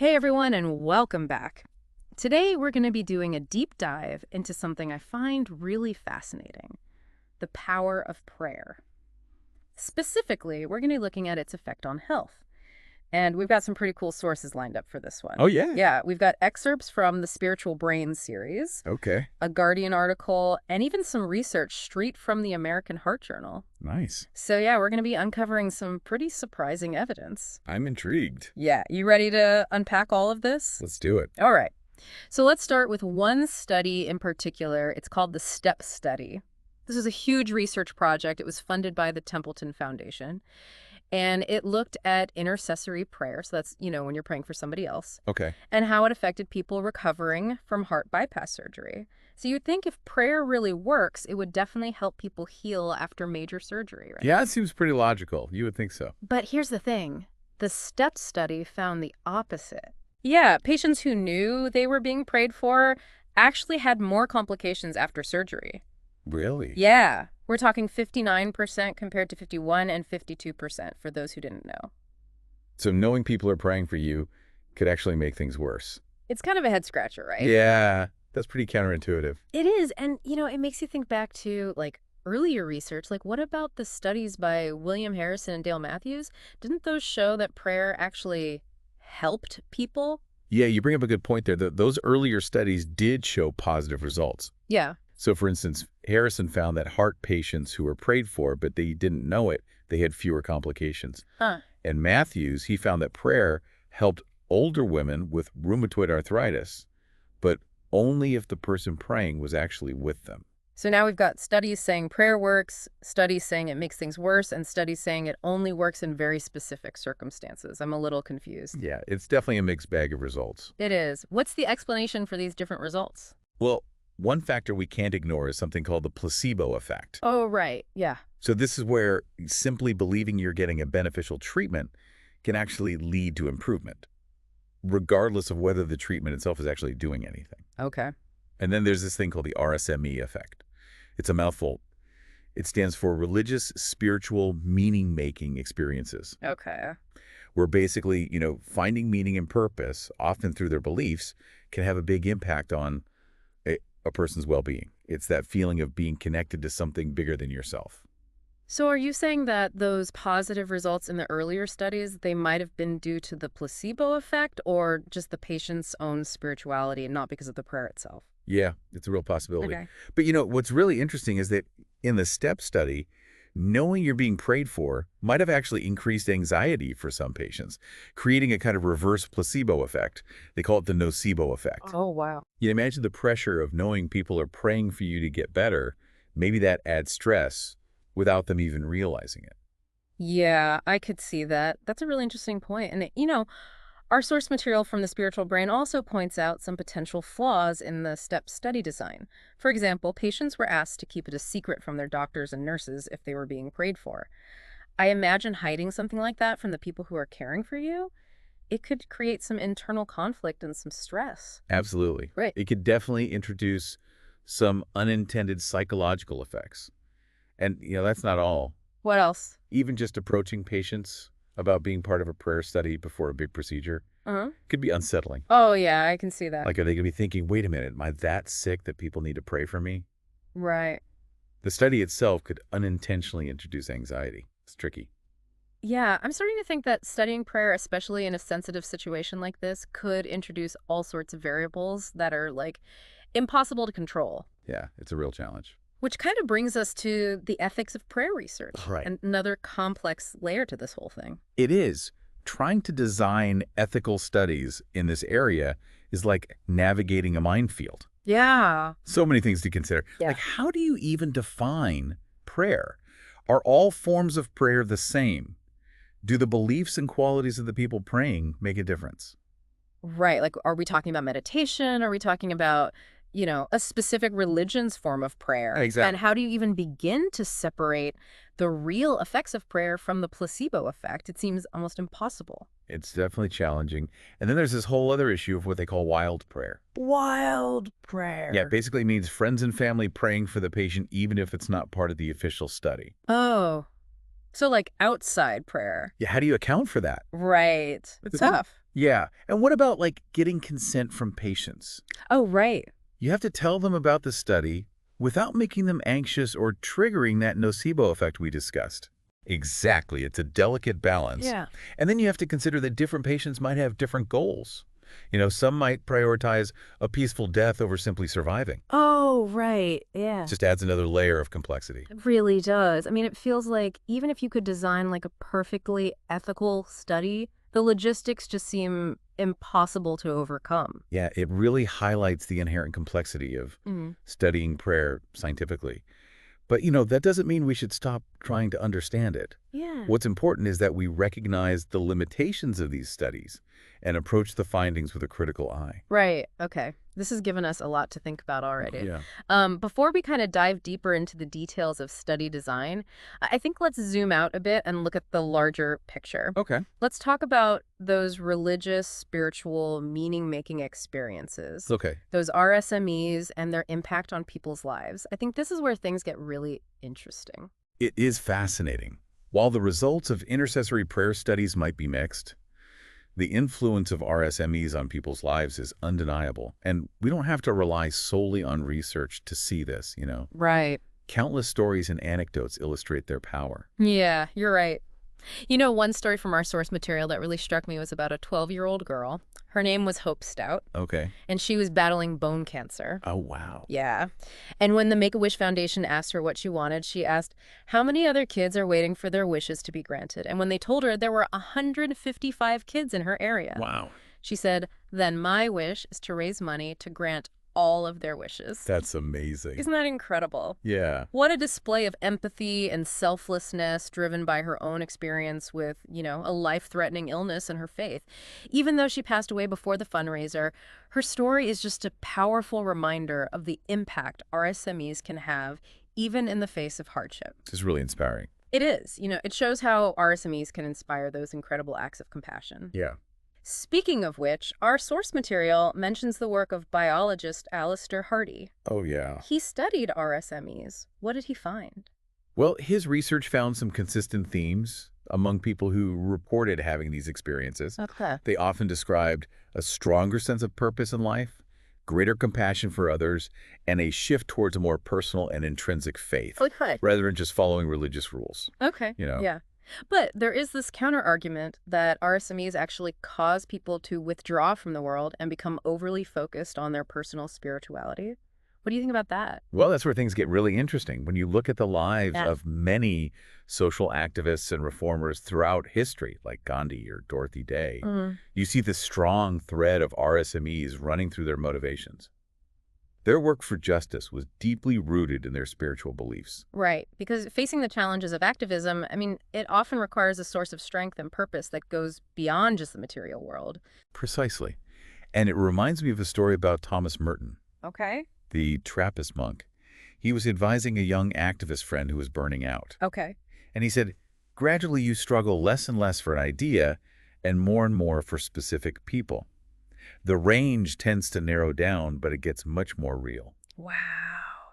Hey everyone, and welcome back. Today we're going to be doing a deep dive into something I find really fascinating, the power of prayer. Specifically, we're going to be looking at its effect on health. And we've got some pretty cool sources lined up for this one. Oh, yeah. Yeah, we've got excerpts from the Spiritual Brain series, Okay. a Guardian article, and even some research straight from the American Heart Journal. Nice. So yeah, we're going to be uncovering some pretty surprising evidence. I'm intrigued. Yeah, you ready to unpack all of this? Let's do it. All right. So let's start with one study in particular. It's called the STEP study. This is a huge research project. It was funded by the Templeton Foundation. And it looked at intercessory prayer. So that's, when you're praying for somebody else. Okay. And how it affected people recovering from heart bypass surgery. So you'd think if prayer really works, it would definitely help people heal after major surgery, right? Yeah, it seems pretty logical. You would think so. But here's the thing. The STEP study found the opposite. Yeah, patients who knew they were being prayed for actually had more complications after surgery. Really? Yeah, we're talking 59% compared to 51 and 52% for those who didn't know. So knowing people are praying for you could actually make things worse. It's kind of a head scratcher, right? Yeah, that's pretty counterintuitive. It is, and it makes you think back to earlier research. What about the studies by William Harrison and Dale Matthews? Didn't those show that prayer actually helped people? Yeah, you bring up a good point there. Those earlier studies did show positive results. Yeah. So, for instance, Harrison found that heart patients who were prayed for, but they didn't know it, they had fewer complications. Huh. And Matthews, he found that prayer helped older women with rheumatoid arthritis, but only if the person praying was actually with them. So now we've got studies saying prayer works, studies saying it makes things worse, and studies saying it only works in very specific circumstances. I'm a little confused. Yeah, it's definitely a mixed bag of results. It is. What's the explanation for these different results? Well, one factor we can't ignore is something called the placebo effect. Oh, right. Yeah. So this is where simply believing you're getting a beneficial treatment can actually lead to improvement, regardless of whether the treatment itself is actually doing anything. Okay. And then there's this thing called the RSME effect. It's a mouthful. It stands for religious, spiritual, meaning-making experiences. Okay. Where basically, finding meaning and purpose, often through their beliefs, can have a big impact on a person's well-being. It's that feeling of being connected to something bigger than yourself. So are you saying that those positive results in the earlier studies, they might have been due to the placebo effect or just the patient's own spirituality and not because of the prayer itself? Yeah, it's a real possibility. Okay. But what's really interesting is that in the STEP study, knowing you're being prayed for might have actually increased anxiety for some patients, creating a kind of reverse placebo effect. They call it the nocebo effect. Oh, wow. You imagine the pressure of knowing people are praying for you to get better. Maybe that adds stress without them even realizing it. Yeah, I could see that. That's a really interesting point. And, our source material from the Spiritual Brain also points out some potential flaws in the STEP study design. For example, patients were asked to keep it a secret from their doctors and nurses if they were being prayed for. I imagine hiding something like that from the people who are caring for you, it could create some internal conflict and some stress. Absolutely. Right. It could definitely introduce some unintended psychological effects. And, that's not all. What else? Even just approaching patients about being part of a prayer study before a big procedure could be unsettling. Oh, yeah, I can see that. Like, are they going to be thinking, wait a minute, am I that sick that people need to pray for me? Right. The study itself could unintentionally introduce anxiety. It's tricky. Yeah, I'm starting to think that studying prayer, especially in a sensitive situation like this, could introduce all sorts of variables that are, impossible to control. Yeah, it's a real challenge. Which kind of brings us to the ethics of prayer research. Right. And another complex layer to this whole thing. It is. Trying to design ethical studies in this area is like navigating a minefield. Yeah. So many things to consider. Yeah. How do you even define prayer? Are all forms of prayer the same? Do the beliefs and qualities of the people praying make a difference? Right. Are we talking about meditation? Are we talking about, a specific religion's form of prayer? Exactly. And how do you even begin to separate the real effects of prayer from the placebo effect? It seems almost impossible. It's definitely challenging. And then there's this whole other issue of what they call wild prayer. Wild prayer. Yeah, it basically means friends and family praying for the patient even if it's not part of the official study. Oh, so outside prayer. Yeah, how do you account for that? Right. It's tough. Yeah. And what about, like, getting consent from patients? Oh, right. You have to tell them about the study without making them anxious or triggering that nocebo effect we discussed. Exactly. It's a delicate balance. Yeah. And then you have to consider that different patients might have different goals. Some might prioritize a peaceful death over simply surviving. Oh, right. Yeah. Just adds another layer of complexity. It really does. I mean, it feels like even if you could design like a perfectly ethical study, the logistics just seem impossible to overcome. Yeah, it really highlights the inherent complexity of Mm. studying prayer scientifically. But that doesn't mean we should stop trying to understand it. Yeah. What's important is that we recognize the limitations of these studies and approach the findings with a critical eye. Right. Okay. This has given us a lot to think about already. Yeah. Before we kind of dive deeper into the details of study design, I think let's zoom out a bit and look at the larger picture. Okay. Let's talk about those religious, spiritual, meaning-making experiences, Okay. those RSMEs and their impact on people's lives. I think this is where things get really interesting. It is fascinating. While the results of intercessory prayer studies might be mixed, the influence of RSMEs on people's lives is undeniable, and we don't have to rely solely on research to see this. Right. Countless stories and anecdotes illustrate their power. Yeah, you're right. One story from our source material that really struck me was about a 12-year-old girl. Her name was Hope Stout, Okay. and she was battling bone cancer. Oh, wow. Yeah. And when the Make-A-Wish Foundation asked her what she wanted, she asked, how many other kids are waiting for their wishes to be granted? And when they told her there were 155 kids in her area, Wow. she said, then my wish is to raise money to grant all of their wishes. That's amazing. Isn't that incredible? Yeah. What a display of empathy and selflessness driven by her own experience with, a life-threatening illness and her faith. Even though she passed away before the fundraiser, her story is just a powerful reminder of the impact RSMEs can have even in the face of hardship. This is really inspiring. It is. It shows how RSMEs can inspire those incredible acts of compassion. Yeah. Speaking of which, our source material mentions the work of biologist Alistair Hardy. Oh, yeah. He studied RSMEs. What did he find? Well, his research found some consistent themes among people who reported having these experiences. Okay. They often described a stronger sense of purpose in life, greater compassion for others, and a shift towards a more personal and intrinsic faith, Okay. rather than just following religious rules. Okay. You know? Yeah. But there is this counter-argument that RSMEs actually cause people to withdraw from the world and become overly focused on their personal spirituality. What do you think about that? Well, that's where things get really interesting. When you look at the lives Yeah. of many social activists and reformers throughout history, like Gandhi or Dorothy Day, Mm. you see the strong thread of RSMEs running through their motivations. Their work for justice was deeply rooted in their spiritual beliefs. Right. Because facing the challenges of activism, it often requires a source of strength and purpose that goes beyond just the material world. Precisely. And it reminds me of a story about Thomas Merton, Okay. the Trappist monk. He was advising a young activist friend who was burning out. Okay. And he said, gradually you struggle less and less for an idea and more for specific people. The range tends to narrow down, but it gets much more real. Wow,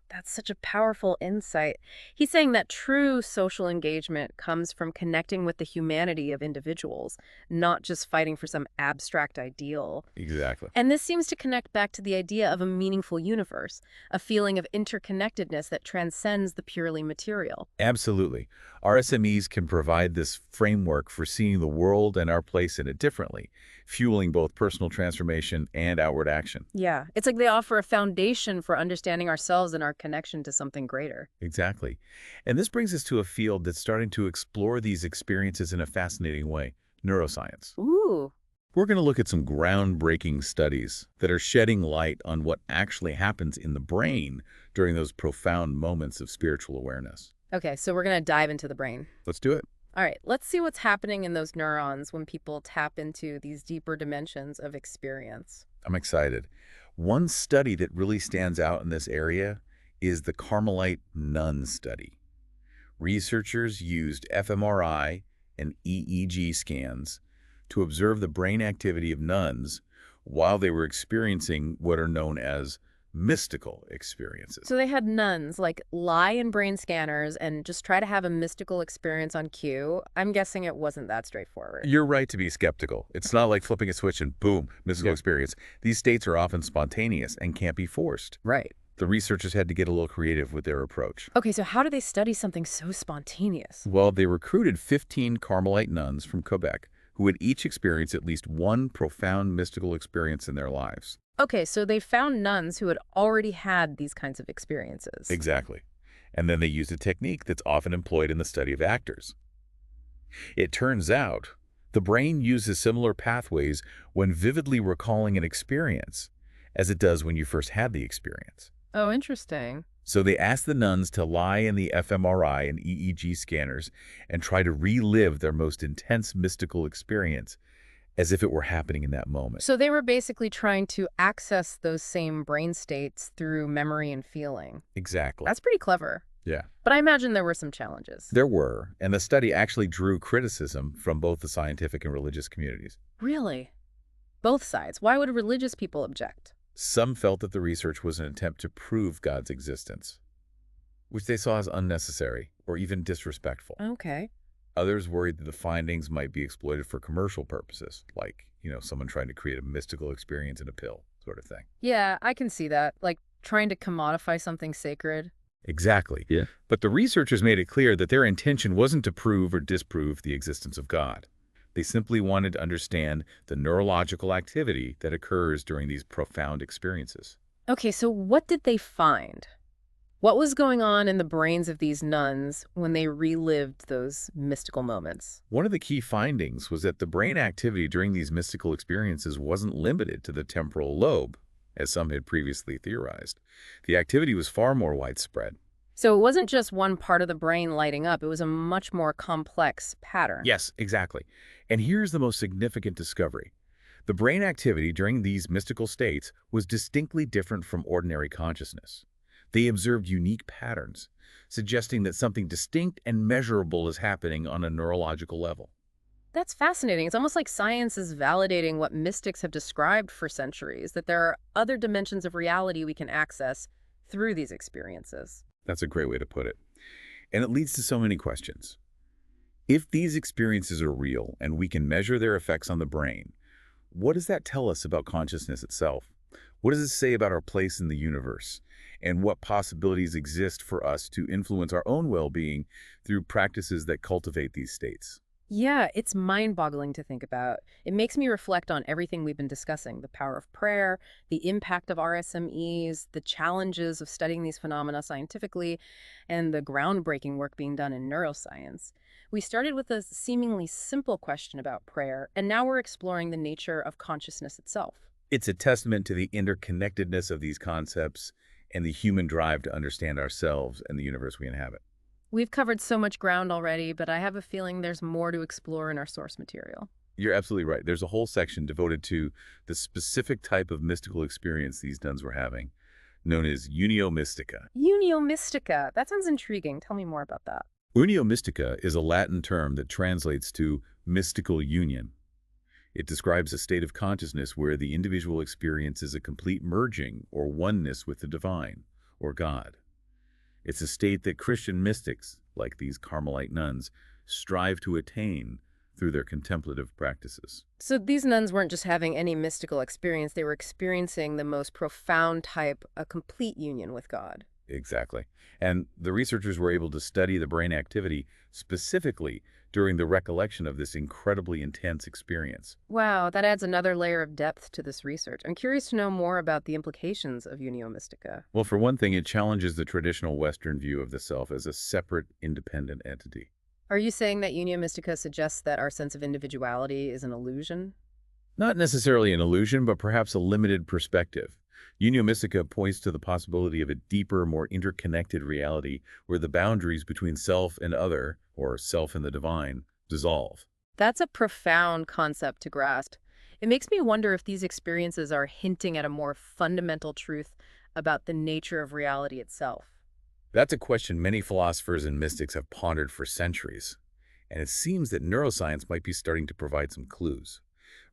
that's such a powerful insight. He's saying that true social engagement comes from connecting with the humanity of individuals, not just fighting for some abstract ideal. Exactly. And this seems to connect back to the idea of a meaningful universe, a feeling of interconnectedness that transcends the purely material. Absolutely. RSMEs can provide this framework for seeing the world and our place in it differently, fueling both personal transformation and outward action. Yeah, it's like they offer a foundation for understanding ourselves and our connection to something greater. Exactly. And this brings us to a field that's starting to explore these experiences in a fascinating way, neuroscience. Ooh. We're going to look at some groundbreaking studies that are shedding light on what actually happens in the brain during those profound moments of spiritual awareness. Okay, so we're going to dive into the brain. Let's do it. All right, let's see what's happening in those neurons when people tap into these deeper dimensions of experience. I'm excited. One study that really stands out in this area is the Carmelite nun study. Researchers used fMRI and EEG scans to observe the brain activity of nuns while they were experiencing what are known as mystical experiences. So they had nuns, like, lie in brain scanners and just try to have a mystical experience on cue. I'm guessing it wasn't that straightforward. You're right to be skeptical. It's not like flipping a switch and boom, mystical Yeah. experience. These states are often spontaneous and can't be forced. Right. The researchers had to get a little creative with their approach. Okay, so how do they study something so spontaneous? Well, they recruited 15 Carmelite nuns from Quebec who had each experienced at least one profound mystical experience in their lives. Okay, so they found nuns who had already had these kinds of experiences. Exactly. And then they used a technique that's often employed in the study of actors. It turns out the brain uses similar pathways when vividly recalling an experience as it does when you first had the experience. Oh, interesting. So they asked the nuns to lie in the fMRI and EEG scanners and try to relive their most intense mystical experience as if it were happening in that moment. So they were basically trying to access those same brain states through memory and feeling. Exactly. That's pretty clever. Yeah. But I imagine there were some challenges. There were, and the study actually drew criticism from both the scientific and religious communities. Really? Both sides. Why would religious people object? Some felt that the research was an attempt to prove God's existence, which they saw as unnecessary or even disrespectful. Okay. Others worried that the findings might be exploited for commercial purposes, like, someone trying to create a mystical experience in a pill sort of thing. Yeah, I can see that. Like trying to commodify something sacred. Exactly. Yeah. But the researchers made it clear that their intention wasn't to prove or disprove the existence of God. They simply wanted to understand the neurological activity that occurs during these profound experiences. Okay, so what did they find? What was going on in the brains of these nuns when they relived those mystical moments? One of the key findings was that the brain activity during these mystical experiences wasn't limited to the temporal lobe, as some had previously theorized. The activity was far more widespread. So it wasn't just one part of the brain lighting up, it was a much more complex pattern. Yes, exactly. And here's the most significant discovery. The brain activity during these mystical states was distinctly different from ordinary consciousness. They observed unique patterns, suggesting that something distinct and measurable is happening on a neurological level. That's fascinating. It's almost like science is validating what mystics have described for centuries, that there are other dimensions of reality we can access through these experiences. That's a great way to put it. And it leads to so many questions. If these experiences are real and we can measure their effects on the brain, what does that tell us about consciousness itself? What does it say about our place in the universe? And what possibilities exist for us to influence our own well-being through practices that cultivate these states? Yeah, it's mind-boggling to think about. It makes me reflect on everything we've been discussing, the power of prayer, the impact of RSMEs, the challenges of studying these phenomena scientifically, and the groundbreaking work being done in neuroscience. We started with a seemingly simple question about prayer, and now we're exploring the nature of consciousness itself. It's a testament to the interconnectedness of these concepts and the human drive to understand ourselves and the universe we inhabit. We've covered so much ground already, but I have a feeling there's more to explore in our source material. You're absolutely right. There's a whole section devoted to the specific type of mystical experience these nuns were having, known as unio mystica. Unio mystica. That sounds intriguing. Tell me more about that. Unio mystica is a Latin term that translates to mystical union. It describes a state of consciousness where the individual experiences a complete merging or oneness with the divine, or God. It's a state that Christian mystics, like these Carmelite nuns, strive to attain through their contemplative practices. So these nuns weren't just having any mystical experience, they were experiencing the most profound type, a complete union with God. Exactly. And the researchers were able to study the brain activity specifically during the recollection of this incredibly intense experience. Wow, that adds another layer of depth to this research. I'm curious to know more about the implications of Unio Mystica. Well, for one thing, it challenges the traditional Western view of the self as a separate, independent entity. Are you saying that Unio Mystica suggests that our sense of individuality is an illusion? Not necessarily an illusion, but perhaps a limited perspective. Unio Mystica points to the possibility of a deeper, more interconnected reality where the boundaries between self and other, or self and the divine, dissolve. That's a profound concept to grasp. It makes me wonder if these experiences are hinting at a more fundamental truth about the nature of reality itself. That's a question many philosophers and mystics have pondered for centuries, and it seems that neuroscience might be starting to provide some clues.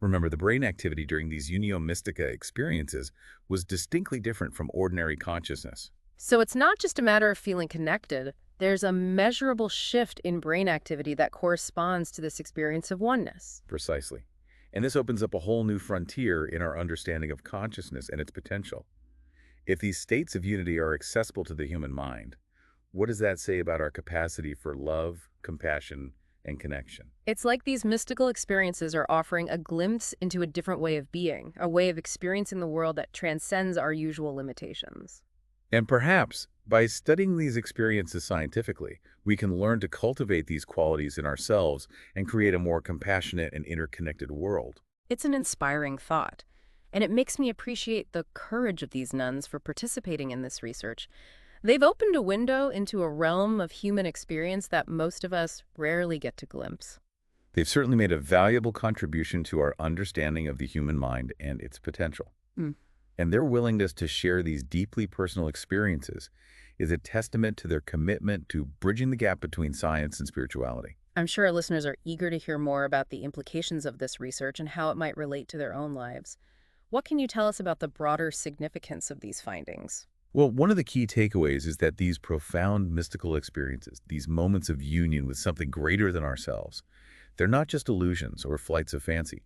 Remember, the brain activity during these Unio Mystica experiences was distinctly different from ordinary consciousness. So it's not just a matter of feeling connected. There's a measurable shift in brain activity that corresponds to this experience of oneness. Precisely. And this opens up a whole new frontier in our understanding of consciousness and its potential. If these states of unity are accessible to the human mind, what does that say about our capacity for love, compassion, and connection? It's like these mystical experiences are offering a glimpse into a different way of being, a way of experiencing the world that transcends our usual limitations. And perhaps, by studying these experiences scientifically, we can learn to cultivate these qualities in ourselves and create a more compassionate and interconnected world. It's an inspiring thought, and it makes me appreciate the courage of these nuns for participating in this research. They've opened a window into a realm of human experience that most of us rarely get to glimpse. They've certainly made a valuable contribution to our understanding of the human mind and its potential. Hmm. And their willingness to share these deeply personal experiences is a testament to their commitment to bridging the gap between science and spirituality. I'm sure our listeners are eager to hear more about the implications of this research and how it might relate to their own lives. What can you tell us about the broader significance of these findings? Well, one of the key takeaways is that these profound mystical experiences, these moments of union with something greater than ourselves, they're not just illusions or flights of fancy.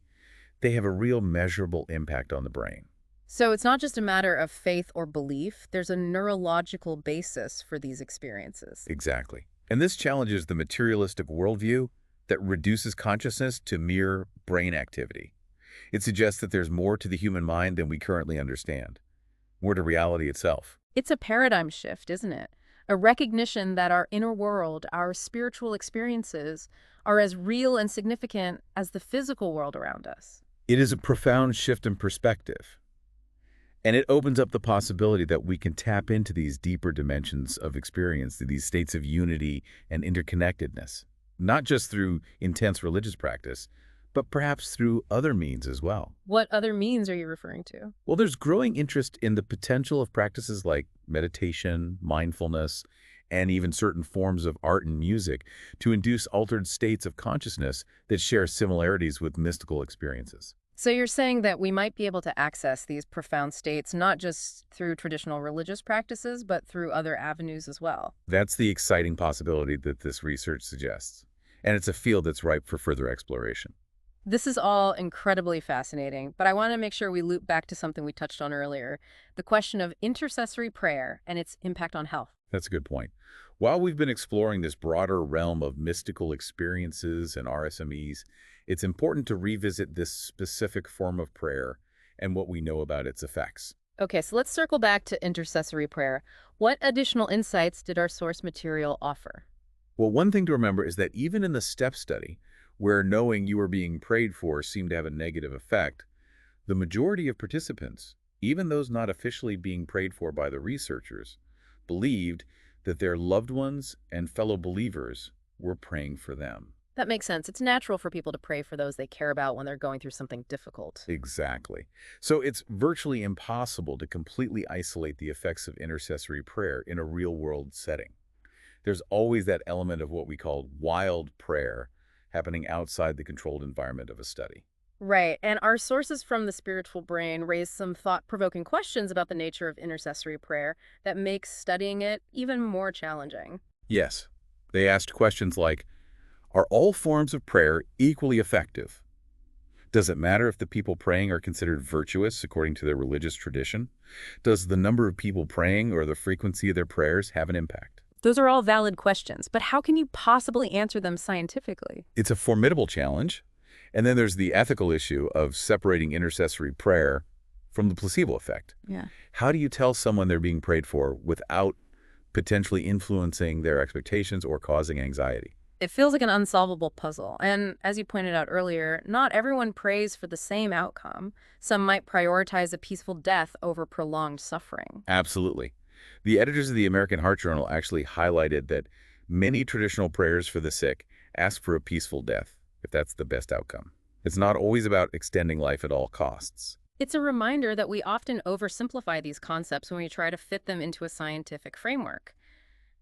They have a real measurable impact on the brain. So it's not just a matter of faith or belief, there's a neurological basis for these experiences. Exactly. And this challenges the materialistic worldview that reduces consciousness to mere brain activity. It suggests that there's more to the human mind than we currently understand, more to reality itself. It's a paradigm shift, isn't it? A recognition that our inner world, our spiritual experiences, are as real and significant as the physical world around us. It is a profound shift in perspective, and it opens up the possibility that we can tap into these deeper dimensions of experience, these states of unity and interconnectedness, not just through intense religious practice, but perhaps through other means as well. What other means are you referring to? Well, there's growing interest in the potential of practices like meditation, mindfulness, and even certain forms of art and music to induce altered states of consciousness that share similarities with mystical experiences. So you're saying that we might be able to access these profound states not just through traditional religious practices, but through other avenues as well. That's the exciting possibility that this research suggests, and it's a field that's ripe for further exploration. This is all incredibly fascinating, but I want to make sure we loop back to something we touched on earlier, the question of intercessory prayer and its impact on health. That's a good point. While we've been exploring this broader realm of mystical experiences and RSMEs, it's important to revisit this specific form of prayer and what we know about its effects. Okay, so let's circle back to intercessory prayer. What additional insights did our source material offer? Well, one thing to remember is that even in the STEP study, where knowing you are being prayed for seemed to have a negative effect, the majority of participants, even those not officially being prayed for by the researchers, believed that their loved ones and fellow believers were praying for them. That makes sense. It's natural for people to pray for those they care about when they're going through something difficult. Exactly. So it's virtually impossible to completely isolate the effects of intercessory prayer in a real-world setting. There's always that element of what we call wild prayer happening outside the controlled environment of a study. Right, and our sources from the spiritual brain raise some thought-provoking questions about the nature of intercessory prayer that makes studying it even more challenging. Yes, they asked questions like, are all forms of prayer equally effective? Does it matter if the people praying are considered virtuous according to their religious tradition? Does the number of people praying or the frequency of their prayers have an impact? Those are all valid questions, but how can you possibly answer them scientifically? It's a formidable challenge. And then there's the ethical issue of separating intercessory prayer from the placebo effect. Yeah. How do you tell someone they're being prayed for without potentially influencing their expectations or causing anxiety? It feels like an unsolvable puzzle. And as you pointed out earlier, not everyone prays for the same outcome. Some might prioritize a peaceful death over prolonged suffering. Absolutely. The editors of the American Heart Journal actually highlighted that many traditional prayers for the sick ask for a peaceful death, if that's the best outcome. It's not always about extending life at all costs. It's a reminder that we often oversimplify these concepts when we try to fit them into a scientific framework.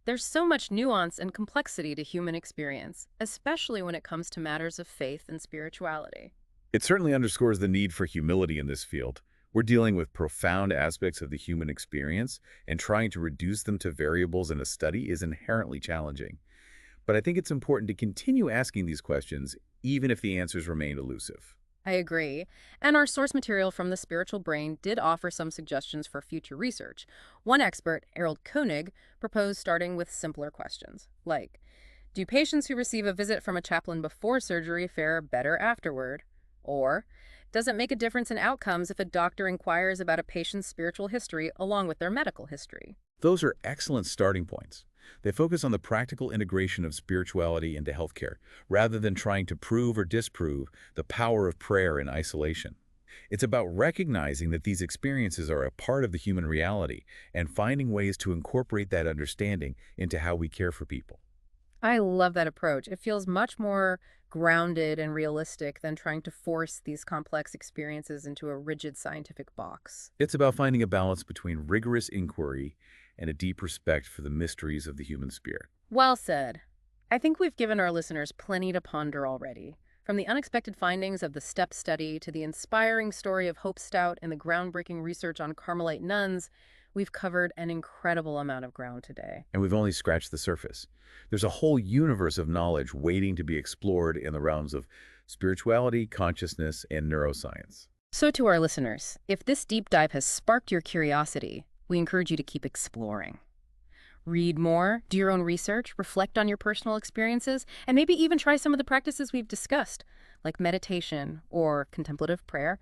There's so much nuance and complexity to human experience, especially when it comes to matters of faith and spirituality. It certainly underscores the need for humility in this field. We're dealing with profound aspects of the human experience, and trying to reduce them to variables in a study is inherently challenging. But I think it's important to continue asking these questions, even if the answers remain elusive. I agree. And our source material from the spiritual brain did offer some suggestions for future research. One expert, Harold Koenig, proposed starting with simpler questions, like, do patients who receive a visit from a chaplain before surgery fare better afterward? Or, does it make a difference in outcomes if a doctor inquires about a patient's spiritual history along with their medical history? Those are excellent starting points. They focus on the practical integration of spirituality into healthcare, rather than trying to prove or disprove the power of prayer in isolation. It's about recognizing that these experiences are a part of the human reality and finding ways to incorporate that understanding into how we care for people. I love that approach. It feels much more grounded and realistic than trying to force these complex experiences into a rigid scientific box. It's about finding a balance between rigorous inquiry and a deep respect for the mysteries of the human spirit. Well said. I think we've given our listeners plenty to ponder already. From the unexpected findings of the STEP study to the inspiring story of Hope Stout and the groundbreaking research on Carmelite nuns, we've covered an incredible amount of ground today. And we've only scratched the surface. There's a whole universe of knowledge waiting to be explored in the realms of spirituality, consciousness, and neuroscience. So, to our listeners, if this deep dive has sparked your curiosity, we encourage you to keep exploring. Read more, do your own research, reflect on your personal experiences, and maybe even try some of the practices we've discussed, like meditation or contemplative prayer.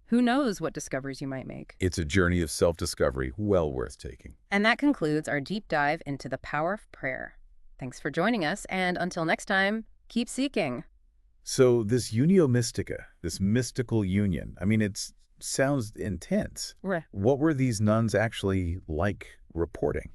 Who knows what discoveries you might make? It's a journey of self-discovery well worth taking. And that concludes our deep dive into the power of prayer. Thanks for joining us, and until next time, keep seeking. So this unio mystica, this mystical union, I mean, it sounds intense. Right. What were these nuns actually like reporting?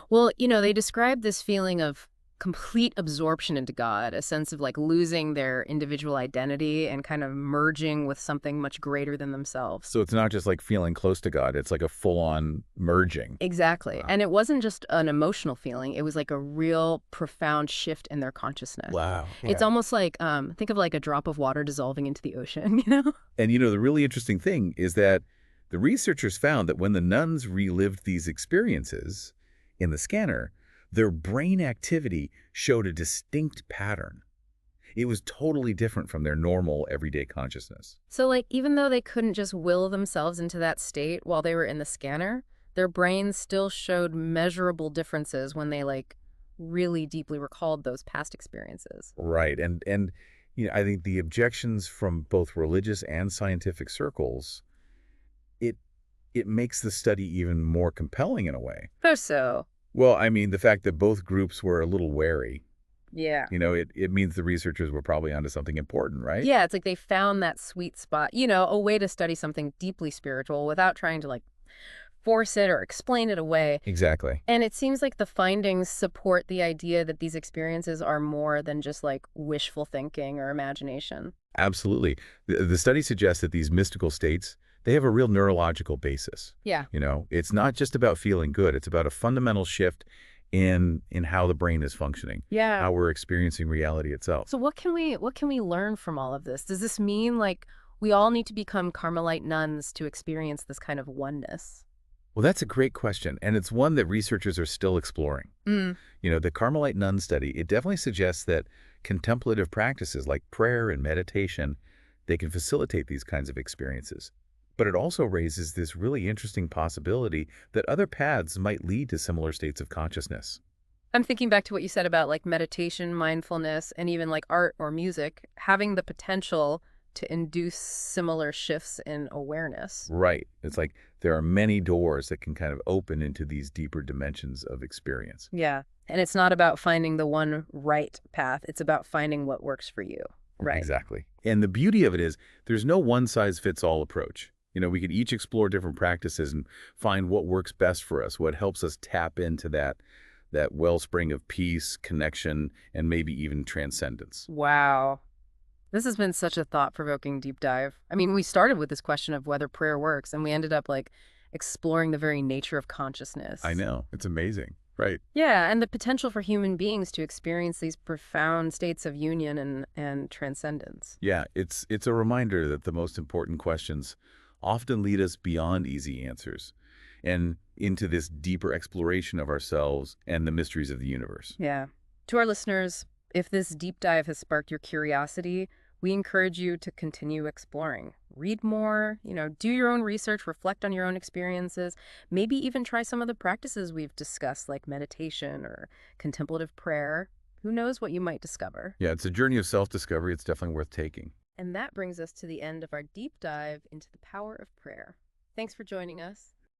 Well, they describe this feeling of complete absorption into God, a sense of like losing their individual identity and kind of merging with something much greater than themselves. So it's not just like feeling close to God, it's like a full-on merging. Exactly. Wow. And it wasn't just an emotional feeling, it was like a real profound shift in their consciousness. Wow. It's Yeah. almost like, think of like a drop of water dissolving into the ocean, you know? And the really interesting thing is that the researchers found that when the nuns relived these experiences in the scanner, their brain activity showed a distinct pattern. It was totally different from their normal everyday consciousness. So, like, even though they couldn't just will themselves into that state while they were in the scanner, their brains still showed measurable differences when they, like, really deeply recalled those past experiences. Right. And I think the objections from both religious and scientific circles, it it makes the study even more compelling in a way. How so? Well, I mean, the fact that both groups were a little wary, Yeah. it means the researchers were probably onto something important, right? Yeah, it's like they found that sweet spot, a way to study something deeply spiritual without trying to, like, force it or explain it away. Exactly. And it seems like the findings support the idea that these experiences are more than just like wishful thinking or imagination. Absolutely. The study suggests that these mystical states, they have a real neurological basis. Yeah. It's not just about feeling good. It's about a fundamental shift in how the brain is functioning, Yeah. how we're experiencing reality itself. So what can we learn from all of this? Does this mean like we all need to become Carmelite nuns to experience this kind of oneness? Well, that's a great question, and it's one that researchers are still exploring. Mm. The Carmelite nun study, it definitely suggests that contemplative practices like prayer and meditation, they can facilitate these kinds of experiences. But it also raises this really interesting possibility that other paths might lead to similar states of consciousness. I'm thinking back to what you said about like meditation, mindfulness, and even like art or music having the potential to induce similar shifts in awareness. Right. It's like there are many doors that can kind of open into these deeper dimensions of experience. Yeah. And it's not about finding the one right path. It's about finding what works for you. Right. Exactly. And the beauty of it is there's no one-size-fits-all approach. We could each explore different practices and find what works best for us, what helps us tap into that wellspring of peace, connection, and maybe even transcendence. Wow. This has been such a thought-provoking deep dive. I mean, we started with this question of whether prayer works, and we ended up like exploring the very nature of consciousness. I know. It's amazing. Right. Yeah, and the potential for human beings to experience these profound states of union and transcendence. Yeah, it's a reminder that the most important questions often lead us beyond easy answers and into this deeper exploration of ourselves and the mysteries of the universe. Yeah. To our listeners, if this deep dive has sparked your curiosity, we encourage you to continue exploring. Read more, do your own research, reflect on your own experiences, maybe even try some of the practices we've discussed, like meditation or contemplative prayer. Who knows what you might discover? Yeah, it's a journey of self-discovery. It's definitely worth taking. And that brings us to the end of our deep dive into the power of prayer. Thanks for joining us.